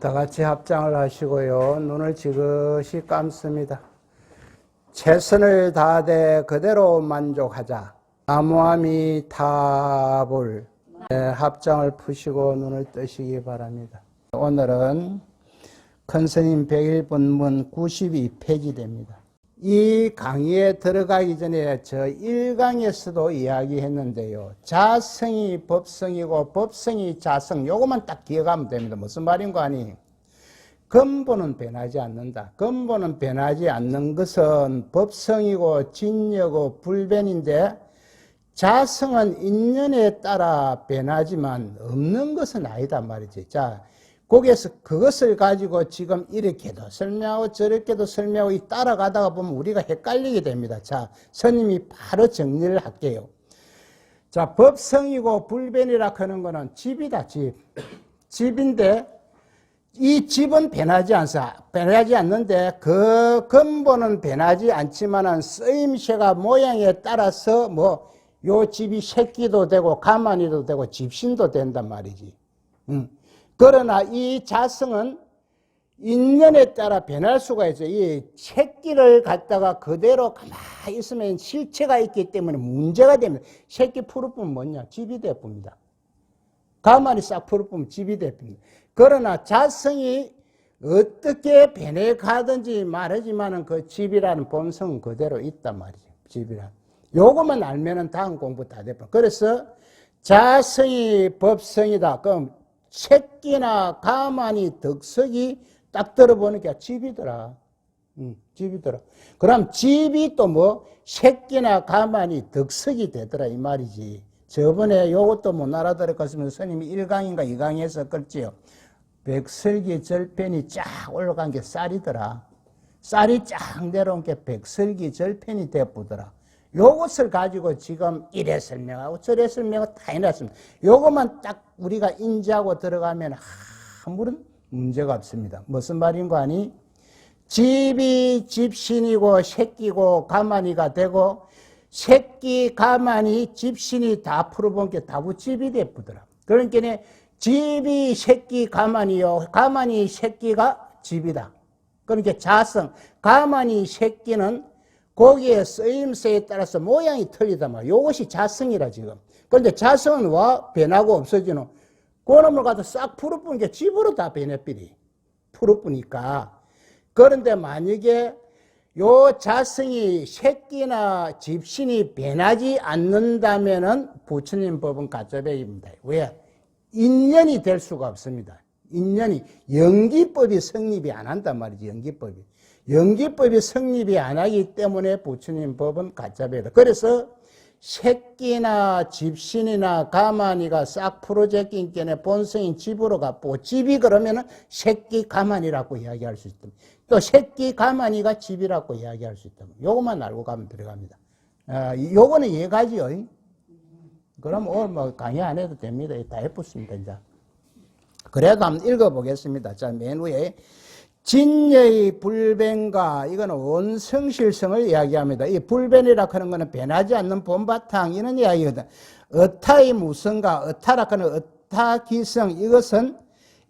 다 같이 합장을 하시고요. 눈을 지그시 감습니다. 최선을 다하되 그대로 만족하자. 나무아미타불. 합장을 푸시고 눈을 뜨시기 바랍니다. 오늘은 큰스님 101본문 92페이지입니다. 이 강의에 들어가기 전에 저 1강에서도 이야기했는데요. 자성이 법성이고 법성이 자성, 요것만 딱 기억하면 됩니다. 무슨 말인가 하니 근본은 변하지 않는다. 근본은 변하지 않는 것은 법성이고 진여고 불변인데 자성은 인연에 따라 변하지만 없는 것은 아니다 말이지. 자, 거기에서 그것을 가지고 지금 이렇게도 설명하고 저렇게도 설명하고 따라가다가 보면 우리가 헷갈리게 됩니다. 자, 스님이 바로 정리를 할게요. 자, 법성이고 불변이라 하는 거는 집이다, 집. 집인데 이 집은 변하지 않는데 그 근본은 변하지 않지만은 쓰임새가 모양에 따라서 요 집이 새끼도 되고 가만히도 되고 집신도 된단 말이지. 그러나 이 자성은 인연에 따라 변할 수가 있어요. 이 새끼를 갖다가 그대로 가만히 있으면 실체가 있기 때문에 문제가 됩니다. 새끼 풀어보면 뭐냐? 집이 되어봅니다. 가만히 싹 풀어보면 집이 되어봅니다. 그러나 자성이 어떻게 변해가든지 말하지만은 그 집이라는 본성은 그대로 있단 말이죠. 집이란. 요것만 알면은 다음 공부 다 돼버려. 그래서 자성이 법성이다. 그럼 새끼나 가만히 덕석이 딱 들어보니까 집이더라. 집이더라. 그럼 집이 또 새끼나 가만히 덕석이 되더라 이 말이지. 저번에 요것도 못 알아들었으면 스님이 1강인가 2강에서 그랬지요. 백설기 절편이 쫙 올라간 게 쌀이더라. 쌀이 쫙 내려온 게 백설기 절편이 되어보더라. 요것을 가지고 지금 이래 설명하고 저래 설명하고 다 해놨습니다. 요것만 딱 우리가 인지하고 들어가면 아무런 문제가 없습니다. 무슨 말인가 하니 집이 집신이고 새끼고 가만히가 되고 새끼 가만히 집신이 다 풀어본 게 다부집이 되어보더라. 그러니까 집이 새끼 가만히요. 가만히 새끼가 집이다. 그러니까 자성 가만히 새끼는 거기에 쓰임새에 따라서 모양이 틀리다 말이야. 이것이 자성이라 지금. 그런데 자성은 변하고 없어지는 그놈을 갖다 싹 풀어보는 게 집으로 다 변해버리. 풀어보니까. 그런데 만약에 요 자성이 새끼나 집신이 변하지 않는다면은 부처님 법은 가짜배입니다. 왜? 인연이 될 수가 없습니다. 인연이 연기법이 성립이 안 한단 말이지. 연기법이 성립이 안 하기 때문에 부처님 법은 가짜배다. 그래서 새끼나 집신이나 가만히가 싹 풀어제낀 게네 본성인 집으로 가고 집이 그러면은 새끼 가만히라고 이야기할 수 있다. 또 새끼 가만히가 집이라고 이야기할 수 있다. 요것만 알고 가면 들어갑니다. 요거는 이해가지요. 그럼 오늘 강의 안 해도 됩니다. 다 해봤습니다. 이제. 그래도 한번 읽어보겠습니다. 자, 맨 위에 진여의 불변과 이거는 원성실성을 이야기합니다. 이 불변이라고 하는 것은 변하지 않는 본바탕 이런 이야기거든. 어타의 무성과 어타라고 하는 어타기성 이것은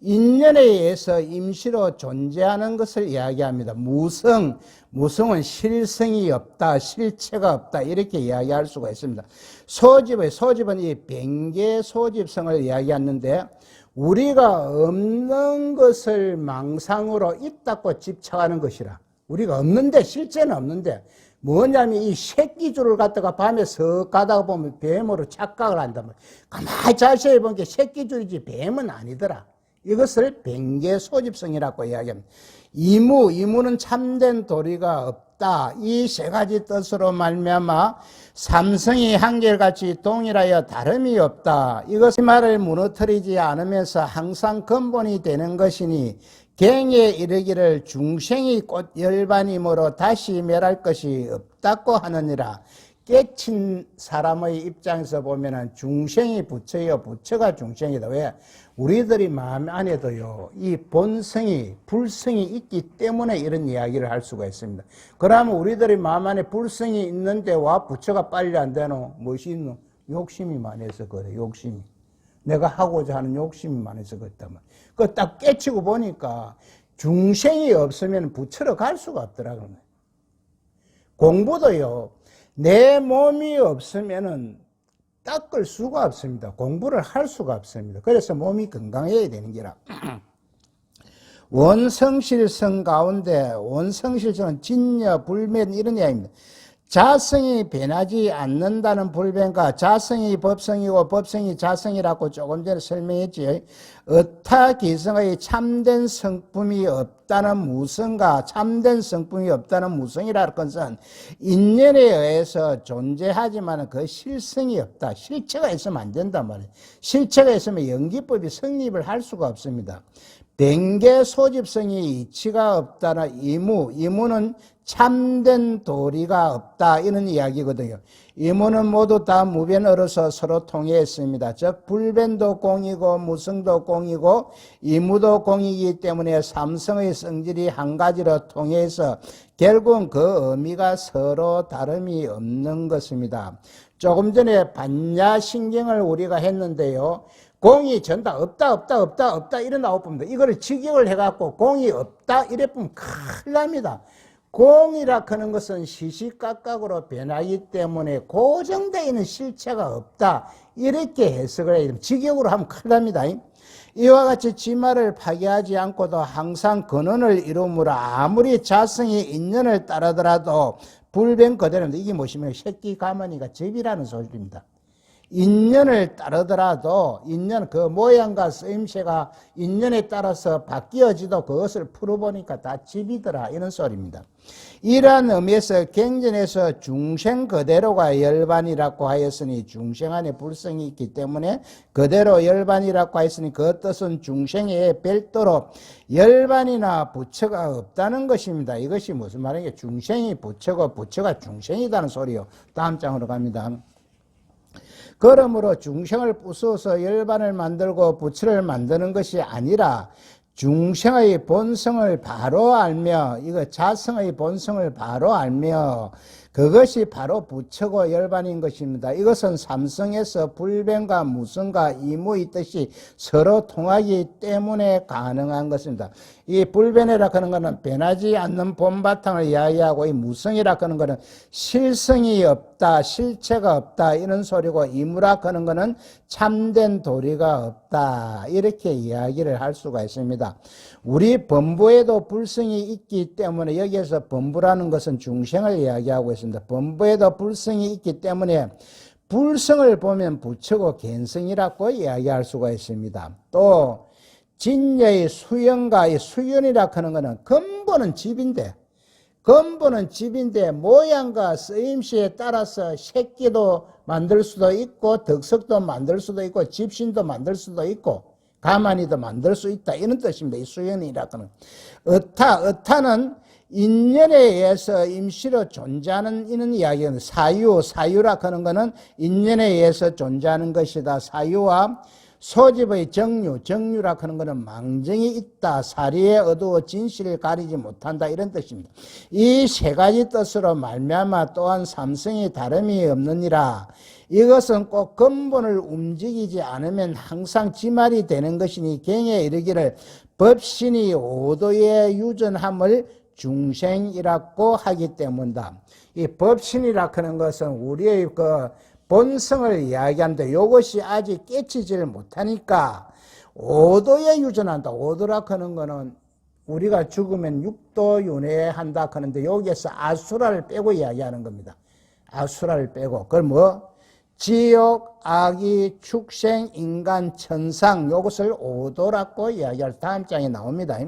인연에 의해서 임시로 존재하는 것을 이야기합니다. 무성은 실성이 없다, 실체가 없다 이렇게 이야기할 수가 있습니다. 소집은 이 변계 소집성을 이야기하는데 우리가 없는 것을 망상으로 있다고 집착하는 것이라. 우리가 없는데 실제는 없는데 뭐냐면 이 새끼줄을 갖다가 밤에 석 가다가 보면 뱀으로 착각을 한단 말이야. 가만히 자세히 보니까 새끼줄이지 뱀은 아니더라. 이것을 변계 소집성이라고 이야기합니다. 이무는 참된 도리가 없다. 이 세 가지 뜻으로 말미암아 삼성이 한결같이 동일하여 다름이 없다. 이것의 말을 무너뜨리지 않으면서 항상 근본이 되는 것이니 갱에 이르기를 중생이 곧 열반이므로 다시 멸할 것이 없다고 하느니라. 깨친 사람의 입장에서 보면은 중생이 부처요, 부처가 중생이다. 왜? 우리들이 마음 안에도요, 이 본성이, 불성이 있기 때문에 이런 이야기를 할 수가 있습니다. 그러면 우리들이 마음 안에 불성이 있는데 와 부처가 빨리 안 되노? 무엇이 있노? 욕심이 많아서 그래, 욕심이. 내가 하고자 하는 욕심이 많아서 그랬단 말이에요. 그거 딱 깨치고 보니까 중생이 없으면 부처로 갈 수가 없더라고요. 공부도요, 내 몸이 없으면은 닦을 수가 없습니다. 공부를 할 수가 없습니다. 그래서 몸이 건강해야 되는 게라. 원성실성 가운데, 원성실성은 진여, 불변 이런 이야기입니다. 자성이 변하지 않는다는 불변과 자성이 법성이고 법성이 자성이라고 조금 전에 설명했지. 어타기성의 참된 성품이 없다는 무성과 참된 성품이 없다는 무성이라는 것은 인연에 의해서 존재하지만 그 실성이 없다. 실체가 있으면 안 된단 말이에요. 실체가 있으면 연기법이 성립을 할 수가 없습니다. 변계 소집성이 이치가 없다는 이무는 참된 도리가 없다 이런 이야기거든요. 이무는 모두 다 무변으로서 서로 통해있습니다. 즉 불변도 공이고 무성도 공이고 이무도 공이기 때문에 삼성의 성질이 한 가지로 통해서 결국은 그 의미가 서로 다름이 없는 것입니다. 조금 전에 반야신경을 우리가 했는데요. 공이 전다 없다 이런 나올 봅니다. 이거를 직역을 해갖고 공이 없다 이래 보면 큰일 납니다. 공이라 하는 것은 시시각각으로 변하기 때문에 고정되어 있는 실체가 없다 이렇게 해석을 해야 됩니다. 직역으로 하면 큰일 납니다. 이와 같이 지말을 파괴하지 않고도 항상 근원을 이루므로 아무리 자성이 인연을 따르더라도 불변 그대로입니다. 이게 무엇이면 새끼 가만히가 접이라는 소리입니다. 인연을 따르더라도 인연 그 모양과 쓰임새가 인연에 따라서 바뀌어지도 그것을 풀어보니까 다 집이더라 이런 소리입니다. 이러한 의미에서 경전에서 중생 그대로가 열반이라고 하였으니 중생 안에 불성이 있기 때문에 그대로 열반이라고 하였으니 그 뜻은 중생에 별도로 열반이나 부처가 없다는 것입니다. 이것이 무슨 말이냐? 중생이 부처고 부처가 중생이라는 소리요. 다음 장으로 갑니다. 그러므로 중생을 부수어서 열반을 만들고 부처를 만드는 것이 아니라 중생의 본성을 바로 알며 이거 자성의 본성을 바로 알며 그것이 바로 부처고 열반인 것입니다. 이것은 삼성에서 불변과 무성과 이무의 뜻이 서로 통하기 때문에 가능한 것입니다. 이 불변이라 하는 것은 변하지 않는 본바탕을 이야기하고 이 무성이라 하는 것은 실성이 없다, 실체가 없다 이런 소리고 이무라 하는 것은 참된 도리가 없다 이렇게 이야기를 할 수가 있습니다. 우리 범부에도 불성이 있기 때문에 여기에서 범부라는 것은 중생을 이야기하고 있습니다. 범부에도 불성이 있기 때문에 불성을 보면 부처고 견성이라고 이야기할 수가 있습니다. 또 진여의 수연과 이 수연이라 하는 것은 근본은 집인데 모양과 쓰임새에 따라서 새끼도 만들 수도 있고 덕석도 만들 수도 있고 집신도 만들 수도 있고 가만히도 만들 수 있다 이런 뜻입니다. 이 수연이라 하는 어타는 인연에 의해서 임시로 존재하는 이런 이야기는 사유라 하는 것은 인연에 의해서 존재하는 것이다. 사유와 소집의 정유라 하는 것은 망정이 있다. 사리에 어두워 진실을 가리지 못한다 이런 뜻입니다. 이 세 가지 뜻으로 말미암아 또한 삼성이 다름이 없느니라. 이것은 꼭 근본을 움직이지 않으면 항상 지말이 되는 것이니 경에 이르기를 법신이 오도에 유전함을 중생이라고 하기 때문이다. 이 법신이라 하는 것은 우리의 그 본성을 이야기하는데 이것이 아직 깨치지를 못하니까 오도에 유전한다. 오도라 하는 것은 우리가 죽으면 육도 윤회한다 하는데 여기에서 아수라를 빼고 이야기하는 겁니다. 아수라를 빼고 그걸 뭐? 지옥, 악이, 축생, 인간, 천상 이것을 오도라고 이야기할 다음 장에 나옵니다.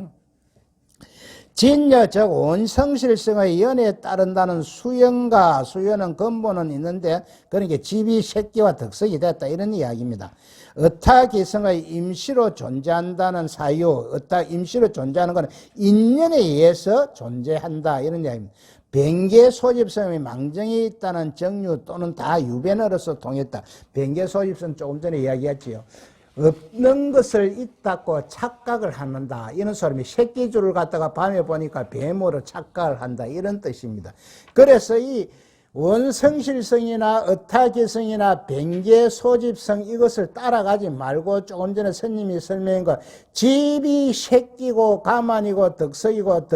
진여 즉 원성실성의 연에 따른다는 수연과 수연은 근본은 있는데 그러니까 집이 새끼와 덕석이 됐다 이런 이야기입니다. 어타기성의 임시로 존재한다는 사유, 임시로 존재하는 것은 인연에 의해서 존재한다 이런 이야기입니다. 변계 소집성의 망정이 있다는 정유 또는 다 유변으로서 통했다. 변계 소집성 조금 전에 이야기했지요. 없는 것을 있다고 착각을 한다 이런 소리입니다. 새끼줄을 갖다가 밤에 보니까 뱀으로 착각을 한다 이런 뜻입니다. 그래서 이 원성실성이나 어타기성이나 변계 소집성 이것을 따라가지 말고 조금 전에 스님이 설명한 것 집이 새끼고 가만이고 덕석이고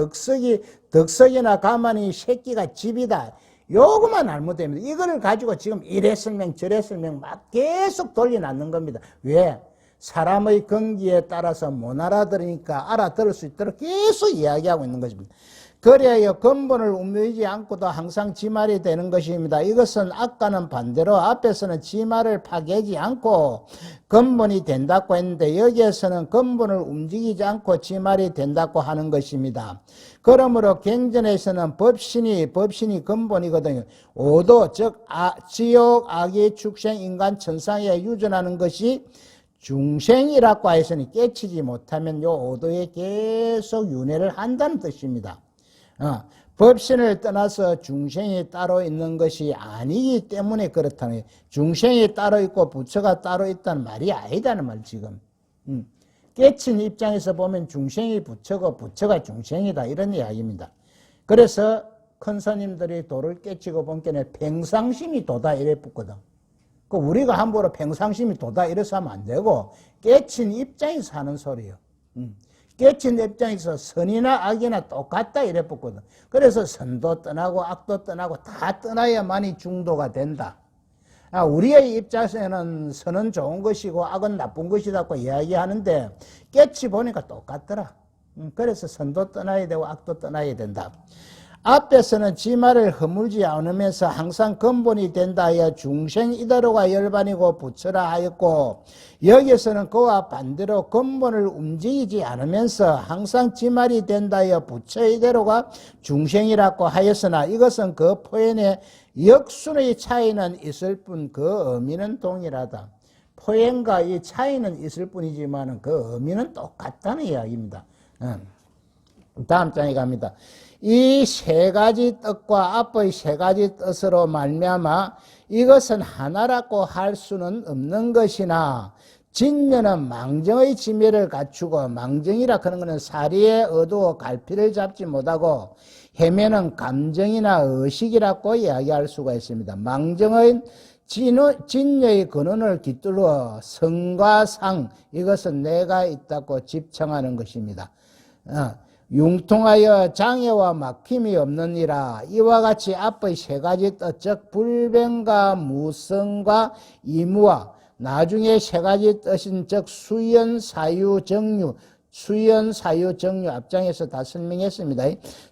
덕석이나 가만이 새끼가 집이다. 요것만 알면 됩니다. 이거를 가지고 지금 이래 설명 저래 설명 막 계속 돌려놨는 겁니다. 왜? 사람의 건기에 따라서 못 알아들으니까 알아들을 수 있도록 계속 이야기하고 있는 것입니다. 그래야 근본을 움직이지 않고도 항상 지말이 되는 것입니다. 이것은 아까는 반대로 앞에서는 지말을 파괴하지 않고 근본이 된다고 했는데 여기에서는 근본을 움직이지 않고 지말이 된다고 하는 것입니다. 그러므로 경전에서는 법신이 근본이거든요. 오도 즉 지옥, 악의 축생, 인간, 천상에 유전하는 것이 중생이라고 해서는 깨치지 못하면 요 오도에 계속 윤회를 한다는 뜻입니다. 법신을 떠나서 중생이 따로 있는 것이 아니기 때문에 그렇다는 거예요. 중생이 따로 있고 부처가 따로 있다는 말이 아니다는 말 지금. 깨친 입장에서 보면 중생이 부처고 부처가 중생이다 이런 이야기입니다. 그래서 큰 스님들이 도를 깨치고 본게는 평상심이 도다 이래 붙거든. 그 우리가 함부로 평상심이 도다 이래서 하면 안 되고 깨친 입장에서 하는 소리예요. 깨친 입장에서 선이나 악이나 똑같다 이래 붙거든. 그래서 선도 떠나고 악도 떠나고 다 떠나야만이 중도가 된다. 우리의 입장에서는 선은 좋은 것이고 악은 나쁜 것이라고 이야기하는데 깨치 보니까 똑같더라. 그래서 선도 떠나야 되고 악도 떠나야 된다. 앞에서는 지말을 허물지 않으면서 항상 근본이 된다 하여 중생 이대로가 열반이고 부처라 하였고 여기서는 그와 반대로 근본을 움직이지 않으면서 항상 지말이 된다 하여 부처 이대로가 중생이라고 하였으나 이것은 그 표현의 역순의 차이는 있을 뿐 그 의미는 동일하다. 표현과 이 차이는 있을 뿐이지만 그 의미는 똑같다는 이야기입니다. 다음 장에 갑니다. 이 세 가지 뜻과 앞의 세 가지 뜻으로 말미암아 이것은 하나라고 할 수는 없는 것이나 진녀는 망정의 지매를 갖추고 망정이라 하는 것은 사리에 어두워 갈피를 잡지 못하고 해면은 감정이나 의식이라고 이야기할 수가 있습니다. 망정의 진녀의 근원을 깃들어 성과 상 이것은 내가 있다고 집청하는 것입니다. 융통하여 장애와 막힘이 없느니라. 이와 같이 앞의 세 가지 뜻, 즉 불변과 무성과 이무와 나중에 세 가지 뜻인 즉 수연, 사유, 정류, 수연, 사유, 정류 앞장에서 다 설명했습니다.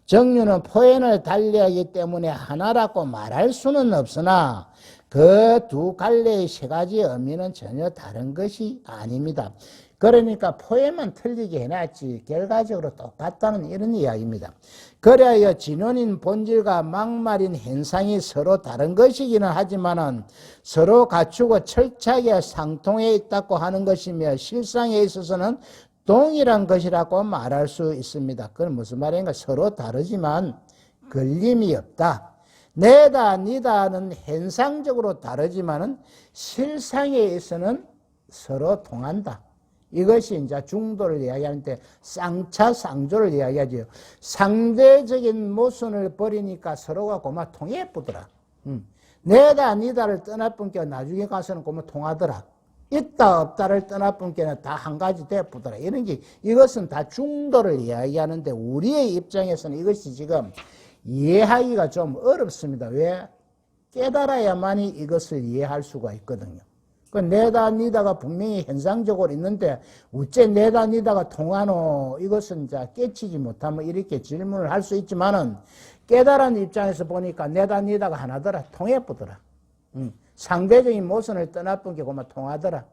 정류는 표현을 달리하기 때문에 하나라고 말할 수는 없으나 그 두 갈래의 세 가지 의미는 전혀 다른 것이 아닙니다. 그러니까 포에만 틀리게 해놨지 결과적으로 똑같다는 이런 이야기입니다. 그래야 진원인 본질과 막말인 현상이 서로 다른 것이기는 하지만은 서로 갖추고 철저하게 상통해 있다고 하는 것이며 실상에 있어서는 동일한 것이라고 말할 수 있습니다. 그건 무슨 말인가? 서로 다르지만 걸림이 없다. 내다 니다는 현상적으로 다르지만은 실상에 있어서는 서로 통한다. 이것이 이제 중도를 이야기하는데 쌍차 쌍조를 이야기하죠. 상대적인 모순을 버리니까 서로가 고마 통해보더라. 내다 니다를 떠날 뿐께 나중에 가서는 고마 통하더라. 있다 없다를 떠날 뿐께는 다 한 가지 되어보더라. 이런 게 이것은 다 중도를 이야기하는데 우리의 입장에서는 이것이 지금 이해하기가 좀 어렵습니다. 왜? 깨달아야만이 이것을 이해할 수가 있거든요. 그 내다 니다가 분명히 현상적으로 있는데 어째 내다 니다가 통하노? 이것은 이제 깨치지 못하면 이렇게 질문을 할 수 있지만은 깨달은 입장에서 보니까 내다 니다가 하나더라. 통해보더라. 상대적인 모순을 떠날 뿐게 고마 통하더라.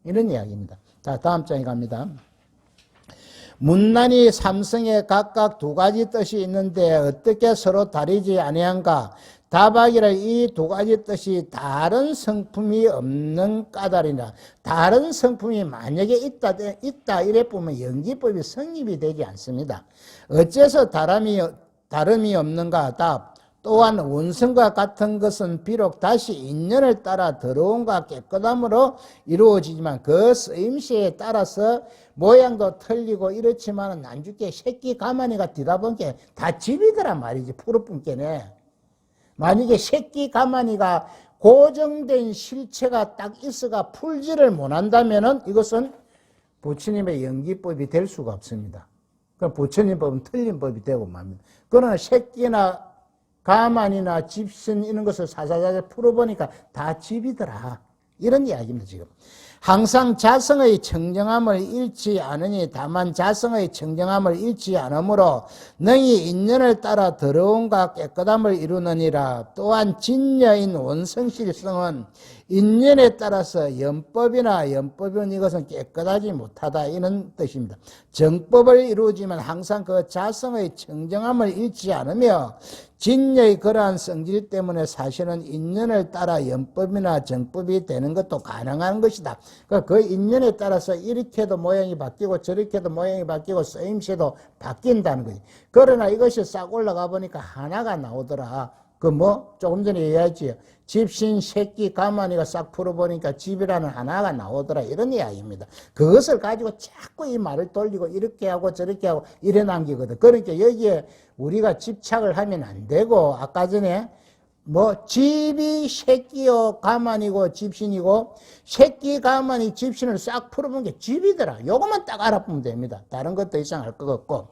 이런 이야기입니다. 자, 다음 장에 갑니다. 문난이 삼성에 각각 두 가지 뜻이 있는데 어떻게 서로 다르지 아니한가? 답하기를 이 두 가지 뜻이 다른 성품이 없는 까닭이라. 다른 성품이 만약에 있다 이래 보면 연기법이 성립이 되지 않습니다. 어째서 다름이 없는가? 답. 또한 원성과 같은 것은 비록 다시 인연을 따라 더러움과 깨끗함으로 이루어지지만 그 쓰임새에 따라서 모양도 틀리고 이렇지만 난죽게 새끼 가만히가 뒤다 보니까 다 집이더란 말이지. 푸르뿐께네. 만약에 새끼 가마니가 고정된 실체가 딱 있어가 풀지를 못한다면은 이것은 부처님의 연기법이 될 수가 없습니다. 그럼 부처님 법은 틀린 법이 되고 맙니다. 그러나 새끼나 가만이나 집신 이런 것을 사사사사 풀어보니까 다 집이더라. 이런 이야기입니다, 지금. 항상 자성의 청정함을 잃지 않으니 다만 자성의 청정함을 잃지 않으므로 능히 인연을 따라 더러움과 깨끗함을 이루느니라. 또한 진여인 원성실성은 인연에 따라서 연법은 이것은 깨끗하지 못하다 이런 뜻입니다. 정법을 이루지만 항상 그 자성의 청정함을 잃지 않으며 진여의 그러한 성질 때문에 사실은 인연을 따라 연법이나 정법이 되는 것도 가능한 것이다. 그 인연에 따라서 이렇게도 모양이 바뀌고 저렇게도 모양이 바뀌고 쓰임새도 바뀐다는 거지. 그러나 이것이 싹 올라가 보니까 하나가 나오더라. 조금 전에 얘기했지. 집신, 새끼, 가만히가 싹 풀어보니까 집이라는 하나가 나오더라. 이런 이야기입니다. 그것을 가지고 자꾸 이 말을 돌리고 이렇게 하고 저렇게 하고 이래 남기거든. 그러니까 여기에 우리가 집착을 하면 안 되고, 아까 전에 집이 새끼요, 가만이고, 집신이고, 새끼, 가만이, 집신을 싹 풀어본 게 집이더라. 요것만 딱 알아보면 됩니다. 다른 것도 이상 할 것 없고.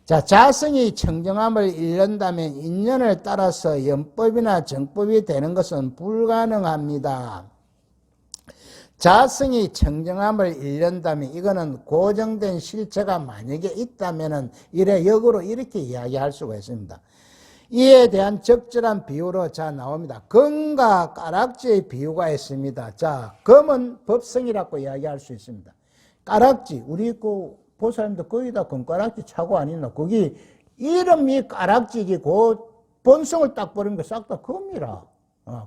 자, 자성이 청정함을 잃는다면 인연을 따라서 연법이나 정법이 되는 것은 불가능합니다. 자성이 청정함을 잃는다면 이거는 고정된 실체가 만약에 있다면은 이래 역으로 이렇게 이야기할 수가 있습니다. 이에 대한 적절한 비유로 나옵니다. 금과 가락지의 비유가 있습니다. 자, 금은 법성이라고 이야기할 수 있습니다. 가락지, 우리 보살님도 거의 다 금가락지 차고 아니나? 거기 이름이 가락지지, 본성을 딱 버리는 게 싹 다 금이라.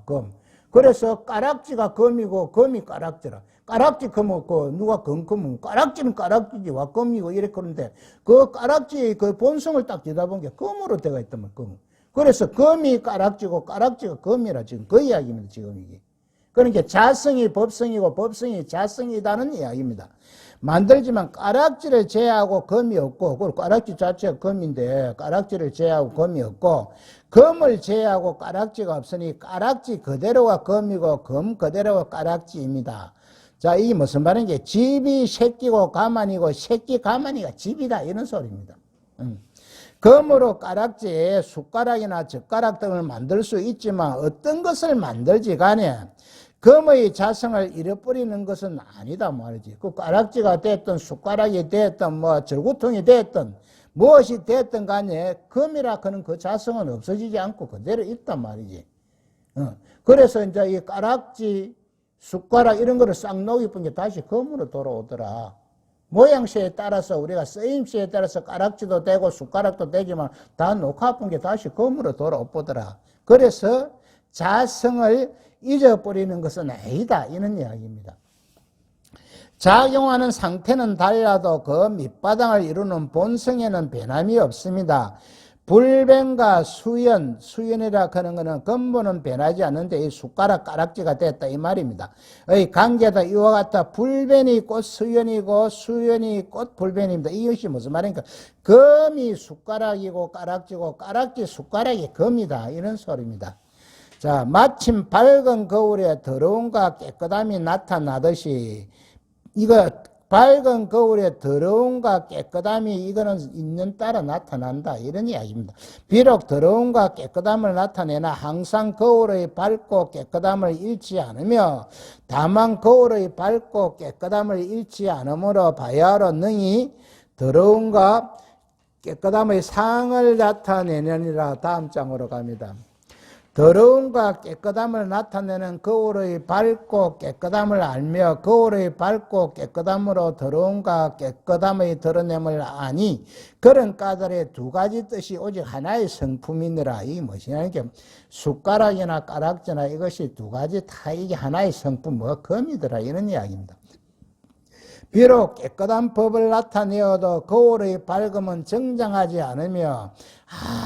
금. 그래서 가락지가 금이고, 금이 가락지라. 가락지 금은 누가 금은 가락지는 가락지지, 와 금이고, 이래 그런데, 그 가락지의 그 본성을 딱 들여다본 게 금으로 되어 있단 말이야, 금. 그래서 금이 가락지고, 가락지가 금이라, 지금 그 이야기입니다, 지금 이게. 그러니까 자성이 법성이고, 법성이 자성이라는 이야기입니다. 만들지만 가락지를 제외하고 금이 없고, 그리고 가락지 자체가 금인데 가락지를 제외하고 금이 없고, 금을 제외하고 가락지가 없으니 가락지 그대로가 금이고 금 그대로가 가락지입니다. 자, 이게 무슨 말인가? 집이 새끼고 가만이고 새끼 가만이가 집이다 이런 소리입니다. 금으로 가락지에 숟가락이나 젓가락 등을 만들 수 있지만 어떤 것을 만들지 간에 금의 자성을 잃어버리는 것은 아니다 말이지. 그 가락지가 됐든 숟가락이 됐든 절구통이 됐든 무엇이 됐든 간에 금이라 하는 그 자성은 없어지지 않고 그대로 있단 말이지. 그래서 이제 이 가락지, 숟가락 이런 거를 싹 녹여본 게 다시 금으로 돌아오더라. 모양새에 따라서 우리가 쓰임새에 따라서 가락지도 되고 숟가락도 되지만 다 녹아본 게 다시 금으로 돌아오더라. 그래서 자성을 잊어버리는 것은 아니다 이런 이야기입니다. 작용하는 상태는 달라도 그 밑바닥을 이루는 본성에는 변함이 없습니다. 불변과 수연이라 하는 것은 근본은 변하지 않는데 이 숟가락 가락지가 됐다 이 말입니다. 의 관계도 이와 같아 불변이 꽃 수연이고 수연이 꽃 불변입니다. 이것이 무슨 말입니까? 금이 숟가락이고 가락지고 가락지 숟가락이 금이다 이런 소리입니다. 자, 마침 밝은 거울에 더러움과 깨끗함이 나타나듯이 이거 밝은 거울에 더러움과 깨끗함이 이거는 인연 따라 나타난다 이런 이야기입니다. 비록 더러움과 깨끗함을 나타내나 항상 거울의 밝고 깨끗함을 잃지 않으며 다만 거울의 밝고 깨끗함을 잃지 않으므로 바야흐로 능히 더러움과 깨끗함의 상을 나타내느니라. 다음 장으로 갑니다. 더러움과 깨끗함을 나타내는 거울의 밝고 깨끗함을 알며 거울의 밝고 깨끗함으로 더러움과 깨끗함의 드러냄을 아니 그런 까닭에 두 가지 뜻이 오직 하나의 성품이니라. 이게 무엇이냐니까 숟가락이나 가락지나 이것이 두 가지 다 이게 하나의 성품 금이더라 이런 이야기입니다. 비록 깨끗한 법을 나타내어도 거울의 밝음은 정장하지 않으며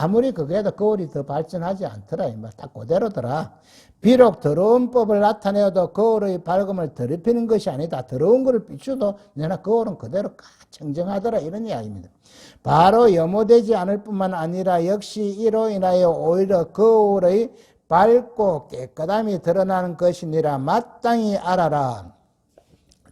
아무리 그게도 거울이 더 발전하지 않더라. 딱 그대로더라. 비록 더러운 법을 나타내어도 거울의 밝음을 더럽히는 것이 아니다. 더러운 것을 비추도 내나 거울은 그대로 청정하더라. 이런 이야기입니다. 바로 염호되지 않을 뿐만 아니라 역시 이로 인하여 오히려 거울의 밝고 깨끗함이 드러나는 것이니라 마땅히 알아라.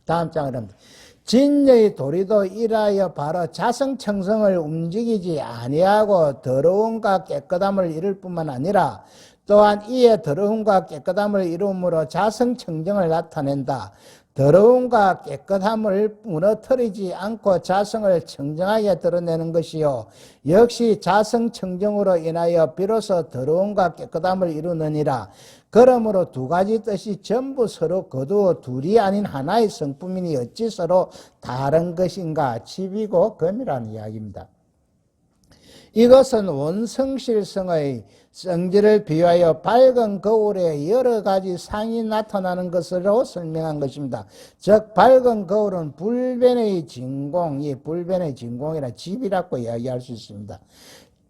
다음 장을 합니다. 진여의 도리도 이라여 바로 자성청성을 움직이지 아니하고 더러움과 깨끗함을 이룰 뿐만 아니라 또한 이에 더러움과 깨끗함을 이루므로 자성청정을 나타낸다. 더러움과 깨끗함을 무너뜨리지 않고 자성을 청정하게 드러내는 것이요 역시 자성청정으로 인하여 비로소 더러움과 깨끗함을 이루느니라. 그러므로 두 가지 뜻이 전부 서로 거두어 둘이 아닌 하나의 성품이니 어찌 서로 다른 것인가? 집이고 금이라는 이야기입니다. 이것은 원성실성의 성질을 비하여 밝은 거울에 여러 가지 상이 나타나는 것으로 설명한 것입니다. 즉 밝은 거울은 불변의 진공, 이 불변의 진공이라 집이라고 이야기할 수 있습니다.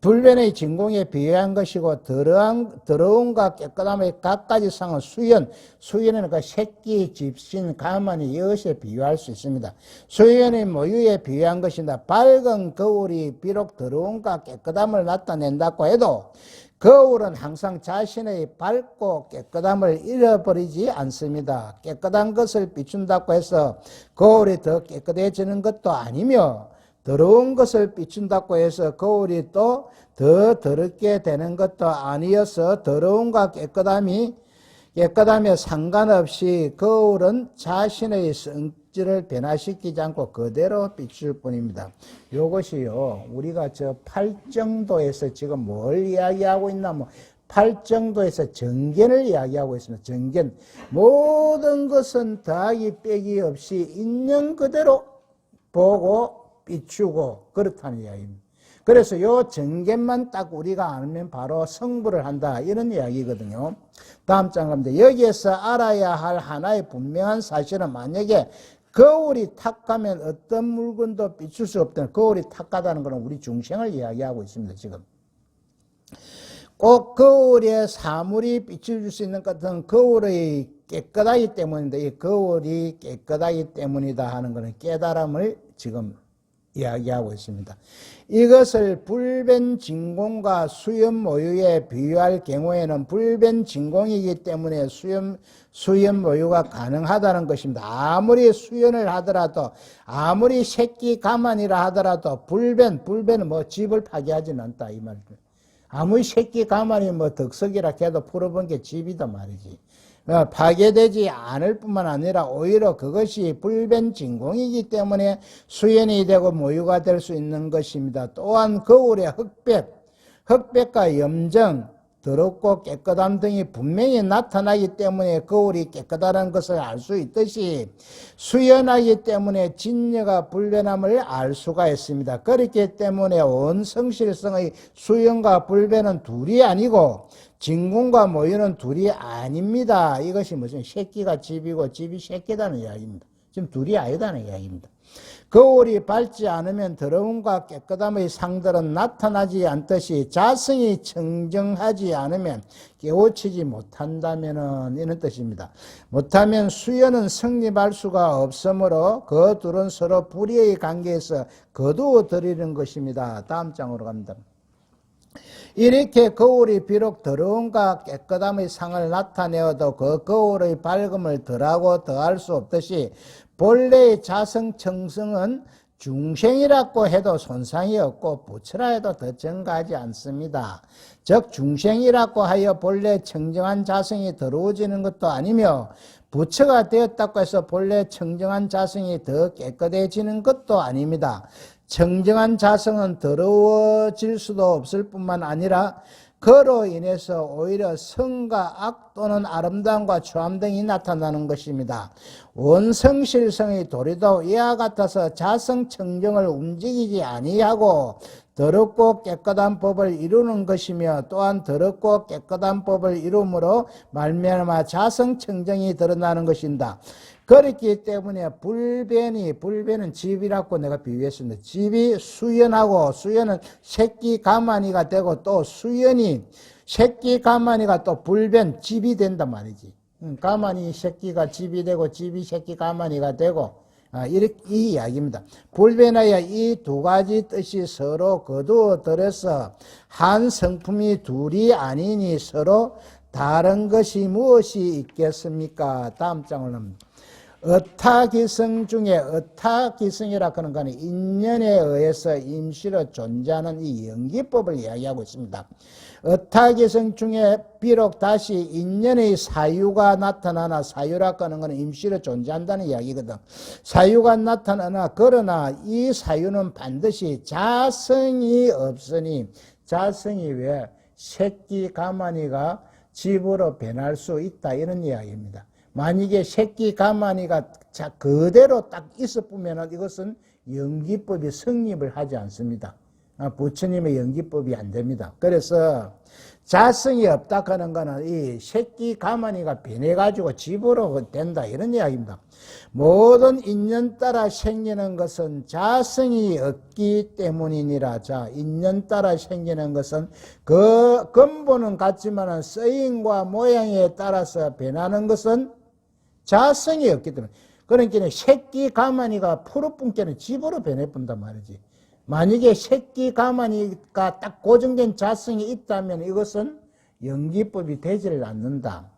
불변의 진공에 비유한 것이고 더러움과 깨끗함의 각가지 상은 수연은 그 새끼, 집신, 가만히 이것에 비유할 수 있습니다. 수연의 모유에 비유한 것입니다. 밝은 거울이 비록 더러움과 깨끗함을 나타낸다고 해도 거울은 항상 자신의 밝고 깨끗함을 잃어버리지 않습니다. 깨끗한 것을 비춘다고 해서 거울이 더 깨끗해지는 것도 아니며 더러운 것을 비춘다고 해서 거울이 또 더 더럽게 되는 것도 아니어서 더러움과 깨끗함에 상관없이 거울은 자신의 성질을 변화시키지 않고 그대로 비출 뿐입니다. 이것이요 우리가 저 팔정도에서 지금 뭘 이야기하고 있나 팔정도에서 정견을 이야기하고 있습니다. 정견 모든 것은 더하기 빼기 없이 있는 그대로 보고 비추고 그렇다는 이야기입니다. 그래서 요 정견만 딱 우리가 알면 바로 성불을 한다 이런 이야기거든요. 다음 장 갑니다. 여기에서 알아야 할 하나의 분명한 사실은 만약에 거울이 탁하면 어떤 물건도 비출 수 없다는 거울이 탁하다는 것은 우리 중생을 이야기하고 있습니다. 지금 꼭 거울에 사물이 빛을 줄 수 있는 것은 거울의 깨끗하기 때문인데 이 거울이 깨끗하기 때문이다 하는 것은 깨달음을 지금 이야기하고 있습니다. 이것을 불변 진공과 수연 모유에 비유할 경우에는 불변 진공이기 때문에 수연 모유가 가능하다는 것입니다. 아무리 수연을 하더라도 아무리 새끼 가만이라 하더라도 불변은 집을 파괴하지는 않다 이 말입니다. 아무리 새끼 가만이 덕석이라 해도 풀어본 게 집이다 말이지. 파괴되지 않을 뿐만 아니라 오히려 그것이 불변 진공이기 때문에 수연이 되고 모유가 될 수 있는 것입니다. 또한 거울의 흑백과 염정, 더럽고 깨끗함 등이 분명히 나타나기 때문에 거울이 깨끗하다는 것을 알 수 있듯이 수연하기 때문에 진여가 불변함을 알 수가 있습니다. 그렇기 때문에 원성실성의 수연과 불변은 둘이 아니고 진공과 모유는 둘이 아닙니다. 이것이 무슨 새끼가 집이고 집이 새끼다는 이야기입니다. 지금 둘이 아니다는 이야기입니다. 거울이 밝지 않으면 더러움과 깨끗함의 상들은 나타나지 않듯이 자성이 청정하지 않으면 깨우치지 못한다면 이런 뜻입니다. 못하면 수연은 성립할 수가 없으므로 그 둘은 서로 불의의 관계에서 거두어 들이는 것입니다. 다음 장으로 갑니다. 이렇게 거울이 비록 더러움과 깨끗함의 상을 나타내어도 그 거울의 밝음을 덜하고 더할 수 없듯이 본래의 자성청성은 중생이라고 해도 손상이 없고 부처라 해도 더 증가하지 않습니다. 즉 중생이라고 하여 본래 청정한 자성이 더러워지는 것도 아니며 부처가 되었다고 해서 본래 청정한 자성이 더 깨끗해지는 것도 아닙니다. 청정한 자성은 더러워질 수도 없을 뿐만 아니라 그로 인해서 오히려 성과 악 또는 아름다움과 추함 등이 나타나는 것입니다. 원성실성의 도리도 이와 같아서 자성청정을 움직이지 아니하고 더럽고 깨끗한 법을 이루는 것이며 또한 더럽고 깨끗한 법을 이룸으로 말미암아 자성청정이 드러나는 것입니다. 그렇기 때문에 불변은 집이라고 내가 비유했습니다. 집이 수연하고 수연은 새끼 가만히가 되고 또 수연이 새끼 가만히가 또 불변 집이 된단 말이지. 가만히 새끼가 집이 되고 집이 새끼 가만히가 되고 이렇게 이 이야기입니다. 불변하여 이 두 가지 뜻이 서로 거두어 들어서 한 성품이 둘이 아니니 서로 다른 것이 무엇이 있겠습니까? 다음 장을 봅니다. 어타기성 중에 어타기성이라 하는 것은 인연에 의해서 임시로 존재하는 이 연기법을 이야기하고 있습니다. 어타기성 중에 비록 다시 인연의 사유가 나타나나 사유라 하는 것은 임시로 존재한다는 이야기거든. 사유가 나타나나 그러나 이 사유는 반드시 자성이 없으니 자성이 왜 새끼 가만히가 집으로 변할 수 있다 이런 이야기입니다. 만약에 새끼 가만히가 그대로 딱 있어보면 이것은 연기법이 성립을 하지 않습니다. 부처님의 연기법이 안 됩니다. 그래서 자성이 없다 하는 것은 이 새끼 가만히가 변해가지고 집으로 된다 이런 이야기입니다. 모든 인연 따라 생기는 것은 자성이 없기 때문이니라. 자, 인연 따라 생기는 것은 그 근본은 같지만 쓰임과 모양에 따라서 변하는 것은 자성이 없기 때문에. 그러니까 새끼 가만히가 푸르분께는 집으로 변해본단 말이지. 만약에 새끼 가만히가 딱 고정된 자성이 있다면 이것은 연기법이 되지를 않는다.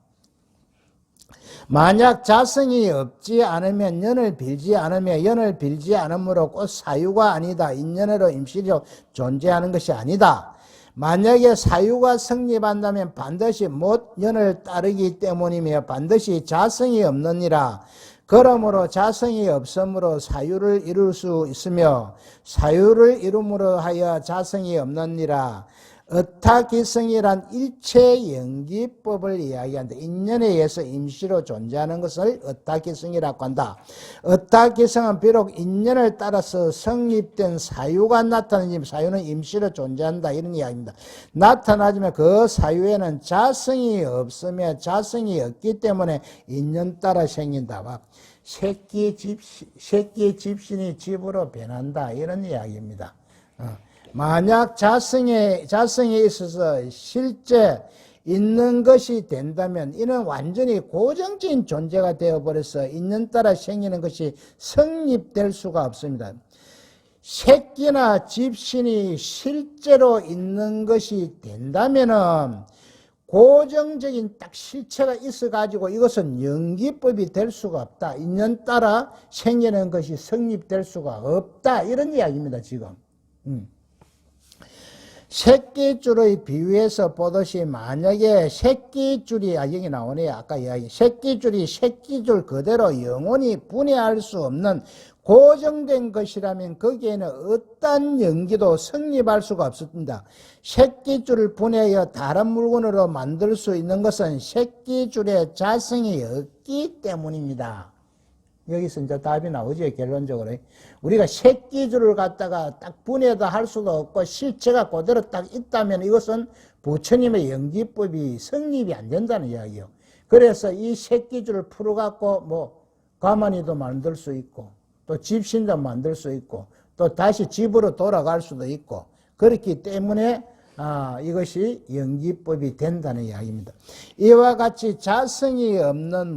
만약 자성이 없지 않으면 연을 빌지 않으며 연을 빌지 않으므로 꼭 사유가 아니다. 인연으로 임시로 존재하는 것이 아니다. 만약에 사유가 성립한다면 반드시 못 연을 따르기 때문이며 반드시 자성이 없느니라. 그러므로 자성이 없으므로 사유를 이룰 수 있으며 사유를 이룸으로 하여 자성이 없느니라. 어타기성이란 일체 연기법을 이야기한다. 인연에 의해서 임시로 존재하는 것을 어타기성이라고 한다. 어타기성은 비록 인연을 따라서 성립된 사유가 나타나지만 사유는 임시로 존재한다 이런 이야기입니다. 나타나지만 그 사유에는 자성이 없으며 자성이 없기 때문에 인연 따라 생긴다. 새끼 집신이 집으로 변한다 이런 이야기입니다. 만약 자성에 있어서 실제 있는 것이 된다면 이는 완전히 고정적인 존재가 되어버려서 인연 따라 생기는 것이 성립될 수가 없습니다. 새끼나 집신이 실제로 있는 것이 된다면은 고정적인 딱 실체가 있어가지고 이것은 연기법이 될 수가 없다. 인연 따라 생기는 것이 성립될 수가 없다. 이런 이야기입니다, 지금. 새끼줄의 비유에서 보듯이 만약에 새끼줄이 여기 나오네요. 아까 이야기 새끼줄이 새끼줄 그대로 영원히 분해할 수 없는 고정된 것이라면 거기에는 어떤 연기도 성립할 수가 없습니다. 새끼줄을 분해하여 다른 물건으로 만들 수 있는 것은 새끼줄의 자성이 없기 때문입니다. 여기서 이제 답이 나오죠, 결론적으로. 우리가 새끼줄을 갖다가 딱 분해다 할 수도 없고 실체가 그대로 딱 있다면 이것은 부처님의 연기법이 성립이 안 된다는 이야기예요. 그래서 이 새끼줄을 풀어갖고 뭐 가만히도 만들 수 있고 또 집신도 만들 수 있고 또 다시 집으로 돌아갈 수도 있고 그렇기 때문에 이것이 연기법이 된다는 이야기입니다. 이와 같이 자성이 없는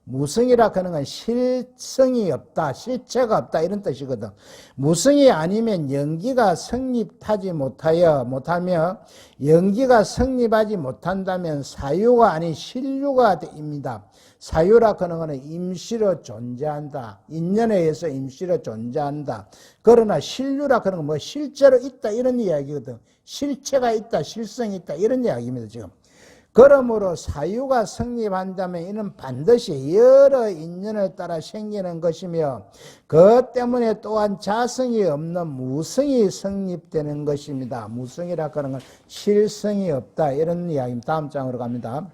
무성이라 하는 건 실성이 없다, 실체가 없다 이런 뜻이거든. 무성이 아니면 연기가 성립하지 못하며 연기가 성립하지 못한다면 사유가 아닌 실류가 됩니다. 사유라 하는 것은 임시로 존재한다. 인연에 의해서 임시로 존재한다. 그러나 실류라 하는 건 뭐 실제로 있다 이런 이야기거든. 실체가 있다, 실성이 있다 이런 이야기입니다, 지금. 그러므로 사유가 성립한다면 이는 반드시 여러 인연을 따라 생기는 것이며 그 때문에 또한 자성이 없는 무성이 성립되는 것입니다. 무성이라 하는 건 실성이 없다 이런 이야기입니다. 다음 장으로 갑니다.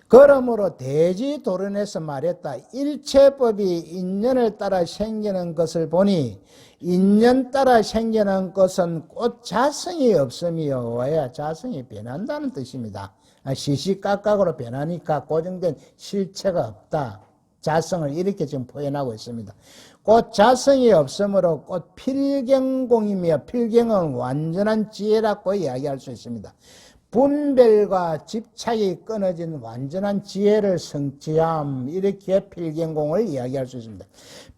그러므로 대지도론에서 말했다. 일체법이 인연을 따라 생기는 것을 보니 인연 따라 생기는 것은 곧 자성이 없으며 왜 자성이 변한다는 뜻입니다. 시시각각으로 변하니까 고정된 실체가 없다. 자성을 이렇게 지금 표현하고 있습니다. 곧 자성이 없으므로 곧 필경공이며 필경은 완전한 지혜라고 이야기할 수 있습니다. 분별과 집착이 끊어진 완전한 지혜를 성취함 이렇게 필경공을 이야기할 수 있습니다.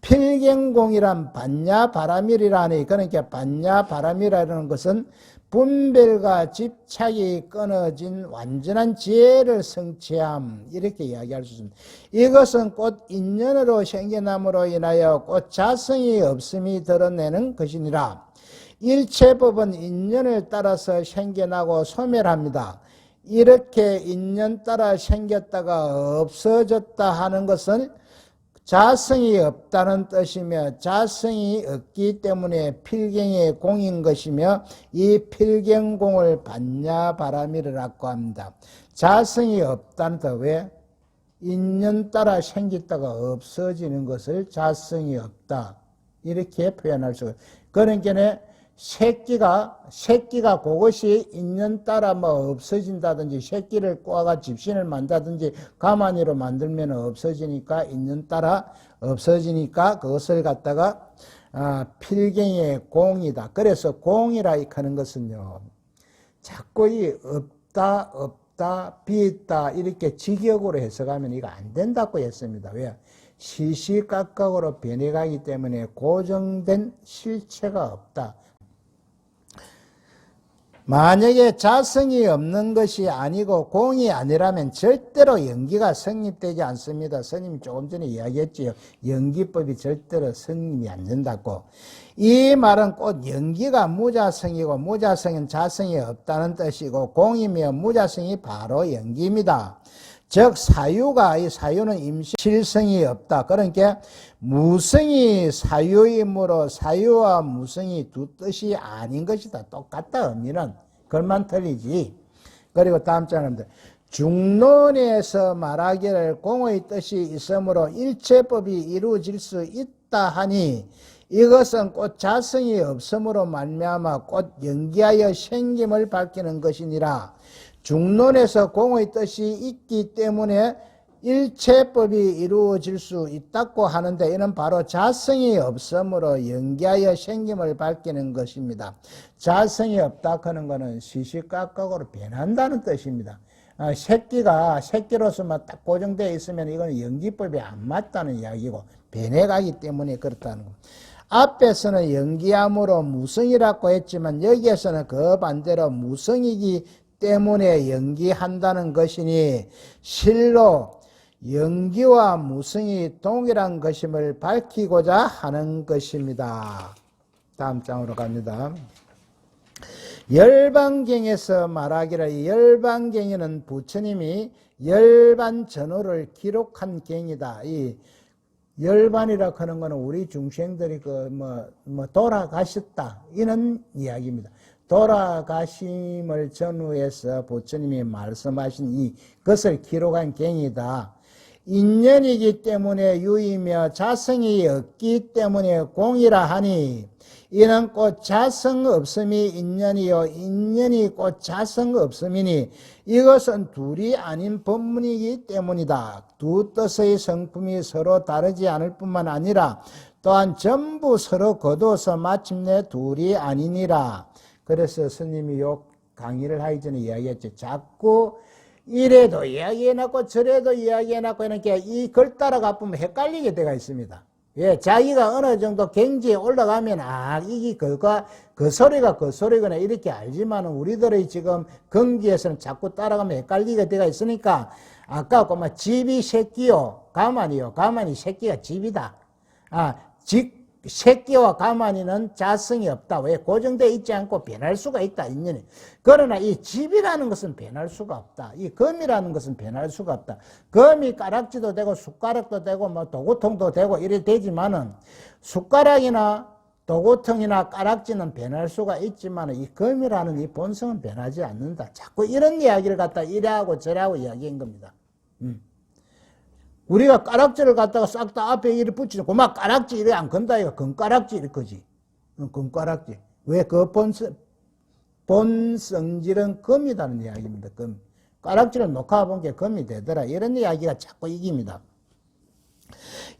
필경공이란 반야바라밀이라니 그러니까 반야바라밀이라는 것은 분별과 집착이 끊어진 완전한 지혜를 성취함, 이렇게 이야기할 수 있습니다. 이것은 꽃 인연으로 생겨남으로 인하여 꽃 자성이 없음이 드러내는 것이니라. 일체법은 인연을 따라서 생겨나고 소멸합니다. 이렇게 인연 따라 생겼다가 없어졌다 하는 것은 자성이 없다는 뜻이며, 자성이 없기 때문에 필경의 공인 것이며, 이 필경공을 받냐 바람이라고 합니다. 자성이 없다는 뜻, 왜? 인연 따라 생겼다가 없어지는 것을 자성이 없다, 이렇게 표현할 수가 있어요. 그러니까 새끼가 그것이 인연 따라 뭐 없어진다든지, 새끼를 꼬아가 집신을 만다든지 가만히로 만들면 없어지니까, 인연 따라 없어지니까 그것을 갖다가 필경의 공이다. 그래서 공이라 하는 것은요, 자꾸 이 없다 비있다 이렇게 직역으로 해석하면 이거 안 된다고 했습니다. 왜? 시시각각으로 변해가기 때문에 고정된 실체가 없다. 만약에 자성이 없는 것이 아니고 공이 아니라면 절대로 연기가 성립되지 않습니다. 스님이 조금 전에 이야기했지요. 연기법이 절대로 성립이 안 된다고. 이 말은 꼭 연기가 무자성이고, 무자성은 자성이 없다는 뜻이고, 공이며 무자성이 바로 연기입니다. 즉 사유가, 이 사유는 임실성이 없다. 그러니까 무성이 사유이므로 사유와 무성이 두 뜻이 아닌 것이다. 똑같다. 의미는 그것만 틀리지. 그리고 다음 장입니다. 중론에서 말하기를 공의 뜻이 있으므로 일체법이 이루어질 수 있다 하니, 이것은 꽃 자성이 없으므로 말미암아 꽃 연기하여 생김을 밝히는 것이니라. 중론에서 공의 뜻이 있기 때문에 일체법이 이루어질 수 있다고 하는데, 이는 바로 자성이 없으므로 연기하여 생김을 밝히는 것입니다. 자성이 없다 하는 것은 시시각각으로 변한다는 뜻입니다. 새끼로서만 딱 고정되어 있으면 이건 연기법이 안 맞다는 이야기고, 변해가기 때문에 그렇다는 겁니다. 앞에서는 연기함으로 무성이라고 했지만, 여기에서는 그 반대로 무성이기 때문에 연기한다는 것이니, 실로 연기와 무성이 동일한 것임을 밝히고자 하는 것입니다. 다음 장으로 갑니다. 열반경에서 말하기를, 열반경에는 부처님이 열반 전후를 기록한 경이다. 이 열반이라고 하는 것은 우리 중생들이 돌아가셨다, 이런 이야기입니다. 돌아가심을 전후해서 부처님이 말씀하신 이것을 기록한 경이다. 인연이기 때문에 유이며 자성이 없기 때문에 공이라 하니, 이는 곧 자성 없음이 인연이요 인연이 곧 자성 없음이니, 이것은 둘이 아닌 법문이기 때문이다. 두 뜻의 성품이 서로 다르지 않을 뿐만 아니라 또한 전부 서로 거두어서 마침내 둘이 아니니라. 그래서 스님이 요 강의를 하기 전에 이야기했죠. 자꾸 이래도 이야기해놨고 저래도 이야기해놨고, 이렇게 이 글 따라가 보면 헷갈리게 되어 있습니다. 예, 자기가 어느 정도 경지에 올라가면, 이게 그 소리가 그 소리구나, 이렇게 알지만, 우리들의 지금 경지에서는 자꾸 따라가면 헷갈리게 되어 있으니까, 아까 집이 새끼요, 가만히 새끼가 집이다. 새끼와 가만히는 자성이 없다. 왜? 고정되어 있지 않고 변할 수가 있다, 인연이. 그러나 이 집이라는 것은 변할 수가 없다. 이 금이라는 것은 변할 수가 없다. 금이 가락지도 되고 숟가락도 되고 도구통도 되고 이래 되지만은, 숟가락이나 도구통이나 가락지는 변할 수가 있지만 이 금이라는 이 본성은 변하지 않는다. 자꾸 이런 이야기를 갖다 이래하고 저래하고 이야기한 겁니다. 우리가 가락지를 갖다가 싹 다 앞에 이렇게 붙이죠. 고막 가락지 이래 안 건다, 이거 금가락지 이거지. 금가락지. 왜? 그 본성질은 금이라는 이야기입니다. 금. 가락지를 녹아본 게 금이 되더라. 이런 이야기가 자꾸 이깁니다.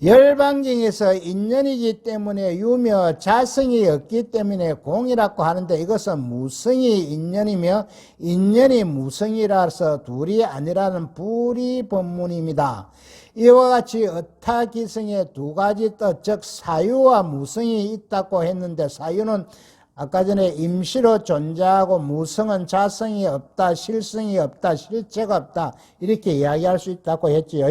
열반경에서 인연이기 때문에 유며 자성이 없기 때문에 공이라고 하는데, 이것은 무성이 인연이며 인연이 무성이라서 둘이 아니라는 불이 법문입니다. 이와 같이 어타기성의 두 가지 뜻, 즉 사유와 무성이 있다고 했는데, 사유는 아까 전에 임시로 존재하고 무성은 자성이 없다, 실성이 없다, 실체가 없다 이렇게 이야기할 수 있다고 했지요.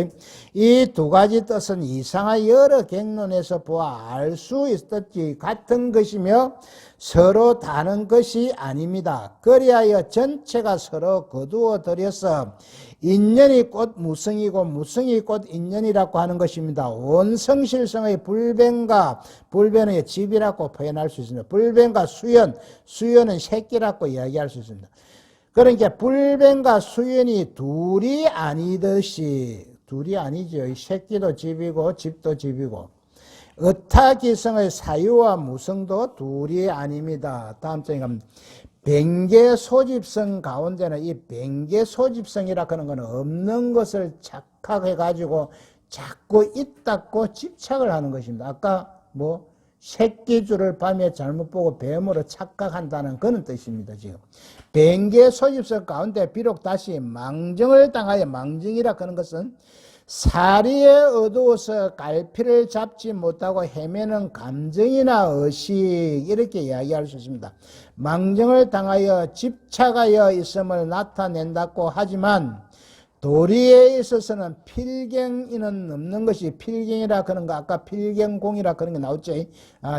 이 두 가지 뜻은 이상한 여러 객론에서 보아 알 수 있었지 같은 것이며 서로 다른 것이 아닙니다. 그리하여 전체가 서로 거두어 들여서 인연이 곧 무성이고 무성이 곧 인연이라고 하는 것입니다. 원성실성의 불변의 집이라고 표현할 수 있습니다. 불변과 수연은 새끼라고 이야기할 수 있습니다. 그러니까 불변과 수연이 둘이 아니듯이, 둘이 아니죠. 새끼도 집이고 집도 집이고 의타기성의 사유와 무성도 둘이 아닙니다. 다음 장에 가면 변계 소집성 가운데는 이 변계 소집성이라 하는 것은 없는 것을 착각해 가지고 자꾸 있다고 집착을 하는 것입니다. 아까 새끼줄을 밤에 잘못 보고 뱀으로 착각한다는 그런 뜻입니다. 지금 변계 소집성 가운데 비록 다시 망정을 당하여, 망정이라 하는 것은 사리에 어두워서 갈피를 잡지 못하고 헤매는 감정이나 의식 이렇게 이야기할 수 있습니다. 망정을 당하여 집착하여 있음을 나타낸다고 하지만 도리에 있어서는 필경이는 없는 것이, 필경이라 그런 거 아까 필경공이라 그런 거 나왔죠.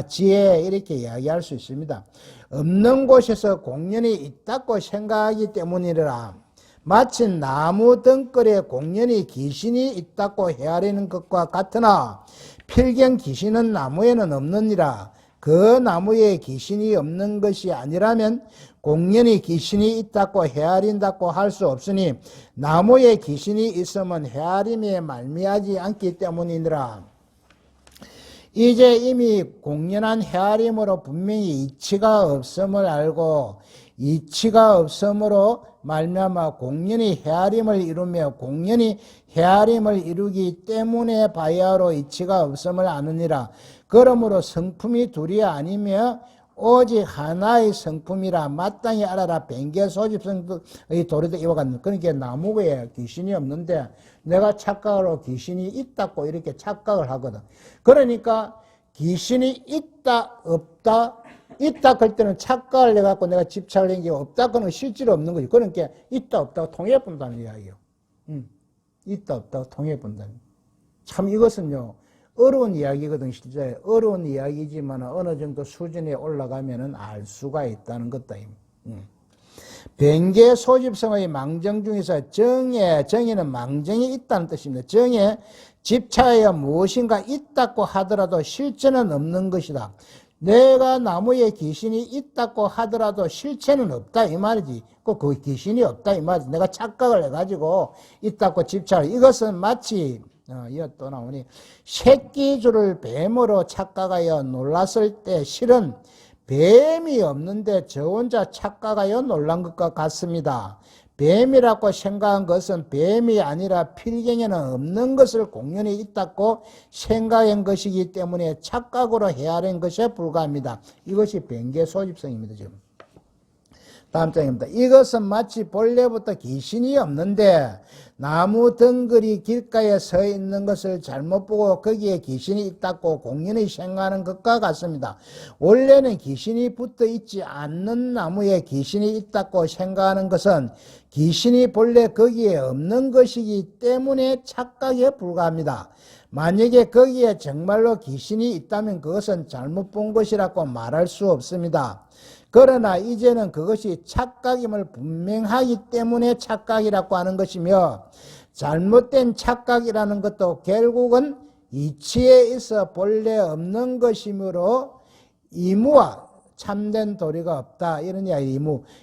지혜 이렇게 이야기할 수 있습니다. 없는 곳에서 공연이 있다고 생각하기 때문이라. 마치 나무 덩굴에 공연히 귀신이 있다고 헤아리는 것과 같으나 필경 귀신은 나무에는 없느니라. 그 나무에 귀신이 없는 것이 아니라면 공연히 귀신이 있다고 헤아린다고 할 수 없으니 나무에 귀신이 있으면 헤아림에 말미하지 않기 때문이니라. 이제 이미 공연한 헤아림으로 분명히 이치가 없음을 알고 이치가 없음으로 말미암아 공연히 헤아림을 이루며 공연히 헤아림을 이루기 때문에 바야흐로 이치가 없음을 아느니라. 그러므로 성품이 둘이 아니며 오직 하나의 성품이라. 마땅히 알아라. 변계 소집성의 도리도 이와 같은. 그러니까 나무에 귀신이 없는데 내가 착각으로 귀신이 있다고 이렇게 착각을 하거든. 그러니까 귀신이 있다 없다 있다 그럴 때는 착각을 해갖고 내가 집착을 한 게 없다 그러면 실제로 없는 거지. 그러니까 있다 없다고 통해본다는 이야기예요. 있다 없다고 통해본다는. 참 이것은요 어려운 이야기거든. 실제 어려운 이야기지만 어느 정도 수준에 올라가면은 알 수가 있다는 것다. 변계 소집성의 망정 중에서 정에는 망정이 있다는 뜻입니다. 정에 집착하여 무엇인가 있다고 하더라도 실체는 없는 것이다. 내가 나무에 귀신이 있다고 하더라도 실체는 없다 이 말이지. 그 귀신이 없다 이 말이지. 내가 착각을 해가지고 있다고 집착을. 이것은 마치 이어 또 나오니 새끼줄을 뱀으로 착각하여 놀랐을 때 실은 뱀이 없는데 저 혼자 착각하여 놀란 것과 같습니다. 뱀이라고 생각한 것은 뱀이 아니라 필경에는 없는 것을 공연히 있다고 생각한 것이기 때문에 착각으로 헤아린 것에 불과합니다. 이것이 변계 소집성입니다. 지금 다음 장입니다. 이것은 마치 본래부터 귀신이 없는데 나무 덩굴이 길가에 서 있는 것을 잘못 보고 거기에 귀신이 있다고 공연히 생각하는 것과 같습니다. 원래는 귀신이 붙어 있지 않는 나무에 귀신이 있다고 생각하는 것은 귀신이 본래 거기에 없는 것이기 때문에 착각에 불과합니다. 만약에 거기에 정말로 귀신이 있다면 그것은 잘못 본 것이라고 말할 수 없습니다. 그러나 이제는 그것이 착각임을 분명하기 때문에 착각이라고 하는 것이며 잘못된 착각이라는 것도 결국은 이치에 있어 본래 없는 것이므로 이무와 참된 도리가 없다. 이런 이야기.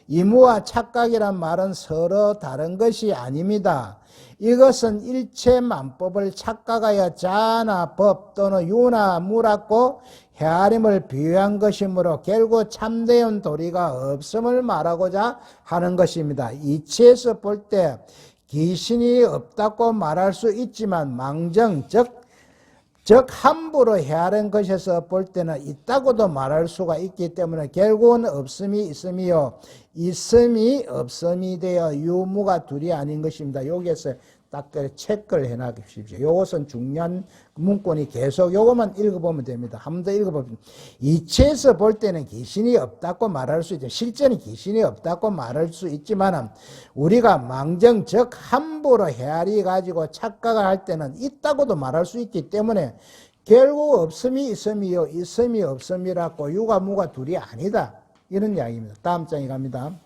이무와 착각이란 말은 서로 다른 것이 아닙니다. 이것은 일체만법을 착각하여 자나 법 또는 유나 무라고 헤아림을 비유한 것이므로 결국 참된 도리가 없음을 말하고자 하는 것입니다. 이치에서 볼 때 귀신이 없다고 말할 수 있지만 망정 즉 함부로 헤아린 것에서 볼 때는 있다고도 말할 수가 있기 때문에 결국은 없음이 있음이요 있음이 없음이 되어 유무가 둘이 아닌 것입니다. 여기에서 딱 체크를 해놔 주십시오. 요것은 중요한 문구니 계속 요것만 읽어보면 됩니다. 한 번 더 읽어보면 이치에서 볼 때는 귀신이 없다고 말할 수 있죠. 실제는 귀신이 없다고 말할 수 있지만 우리가 망정 즉 함부로 헤아리 가지고 착각을 할 때는 있다고도 말할 수 있기 때문에 결국 없음이 있음이요 있음이 없음이라고 유가 무가 둘이 아니다. 이런 이야기입니다. 다음 장에 갑니다.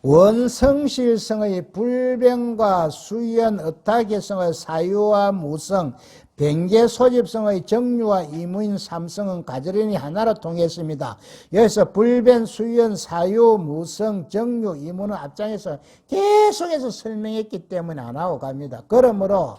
원성실성의 불변과 수연, 의탁개성의 사유와 무성, 변계 소집성의 정유와 이무인 삼성은 가지런히 하나로 통했습니다. 여기서 불변, 수연, 사유, 무성, 정유, 이무는 앞장에서 계속해서 설명했기 때문에 안 하고 갑니다. 그러므로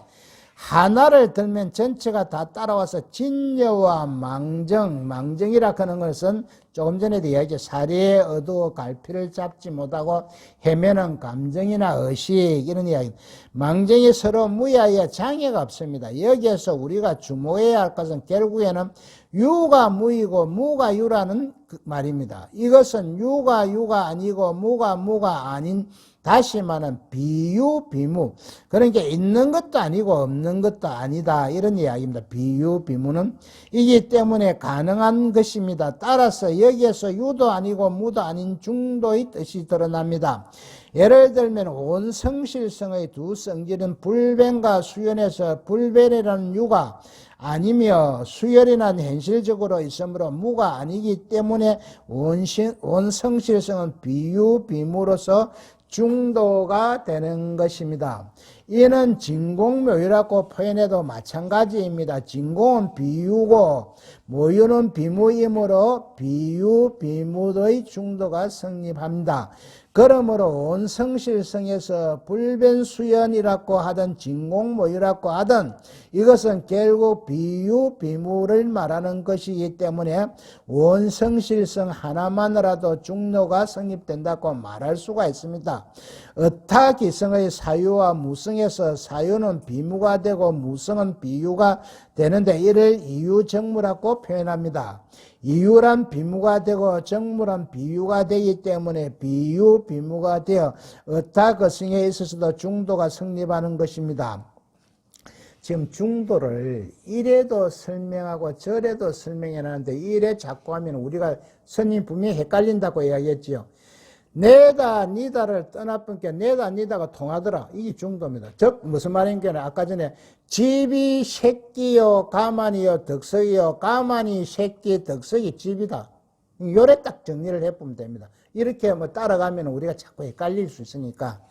하나를 들면 전체가 다 따라와서 진여와 망정, 망정이라 하는 것은 조금 전에도 이야기했죠. 사리에 어두워 갈피를 잡지 못하고 헤매는 감정이나 의식 이런 이야기. 망정이 서로 무야에 장애가 없습니다. 여기에서 우리가 주목해야 할 것은 결국에는 유가 무이고 무가 유라는 말입니다. 이것은 유가 유가 아니고 무가 무가 아닌 다시 말하면 비유, 비무. 그러니까 있는 것도 아니고 없는 것도 아니다. 이런 이야기입니다. 비유, 비무는 이기 때문에 가능한 것입니다. 따라서 여기에서 유도 아니고 무도 아닌 중도의 뜻이 드러납니다. 예를 들면 온성실성의 두 성질은 불변과 수연에서 불변이라는 유가 아니며 수열이란 현실적으로 있으므로 무가 아니기 때문에 원성실성은 비유, 비무로서 중도가 되는 것입니다. 이는 진공묘유라고 표현해도 마찬가지입니다. 진공은 비유고 모유는 비무이므로 비유, 비무의 중도가 성립합니다. 그러므로 원성실성에서 불변수연이라고 하든 진공모유라고 하든 이것은 결국 비유, 비무를 말하는 것이기 때문에 원성실성 하나만으로도 중도가 성립된다고 말할 수가 있습니다. 의타기성의 사유와 무성에서 사유는 비무가 되고 무성은 비유가 되는데 이를 이유정무라고 표현합니다. 이유란 비무가 되고 정무란 비유가 되기 때문에 비유, 비무가 되어 의타거성에 있어서도 중도가 성립하는 것입니다. 지금 중도를 이래도 설명하고 저래도 설명해놨는데 이래 자꾸 하면 우리가 스님 분명히 헷갈린다고 이야기했지요. 내다 니다를 떠나보니까 내다 니다가 통하더라. 이게 중도입니다. 즉 무슨 말인가는 아까 전에 집이 새끼요 가만히요 덕석이요 가만히 새끼 덕석이 집이다. 요래 딱 정리를 해보면 됩니다. 이렇게 뭐 따라가면 우리가 자꾸 헷갈릴 수 있으니까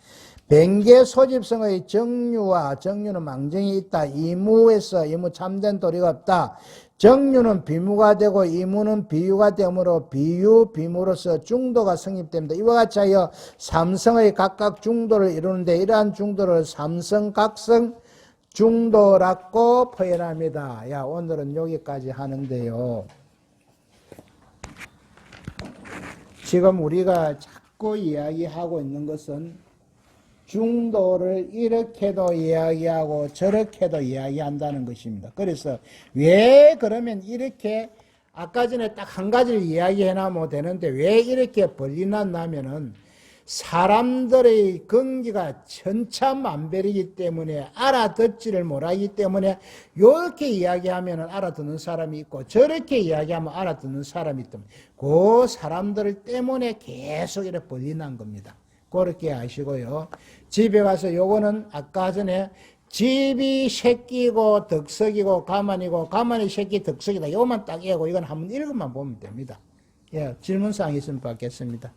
변계 소집성의 정유와 정유는 망정이 있다. 이무에서 이무 참된 도리가 없다. 정유는 비무가 되고 이무는 비유가 되므로 비유, 비무로서 중도가 성립됩니다. 이와 같이 하여 삼성의 각각 중도를 이루는데 이러한 중도를 삼성각성 중도라고 표현합니다. 야, 오늘은 여기까지 하는데요. 지금 우리가 자꾸 이야기하고 있는 것은 중도를 이렇게도 이야기하고 저렇게도 이야기한다는 것입니다. 그래서 왜 그러면 이렇게 아까 전에 딱 한 가지를 이야기해 놔면 되는데 왜 이렇게 벌리놨냐면은 사람들의 근기가 천차만별이기 때문에 알아듣지를 못하기 때문에 이렇게 이야기하면 알아듣는 사람이 있고 저렇게 이야기하면 알아듣는 사람이 있다. 그 사람들 때문에 계속 이렇게 벌리난 겁니다. 그렇게 아시고요. 집에 가서 요거는 아까 전에 집이 새끼고 덕석이고 가만이고 가만이 새끼 덕석이다. 요것만 딱 읽고 이건 한번 읽어만 보면 됩니다. 예, 질문사항 있으면 받겠습니다.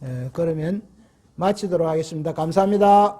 예, 그러면 마치도록 하겠습니다. 감사합니다.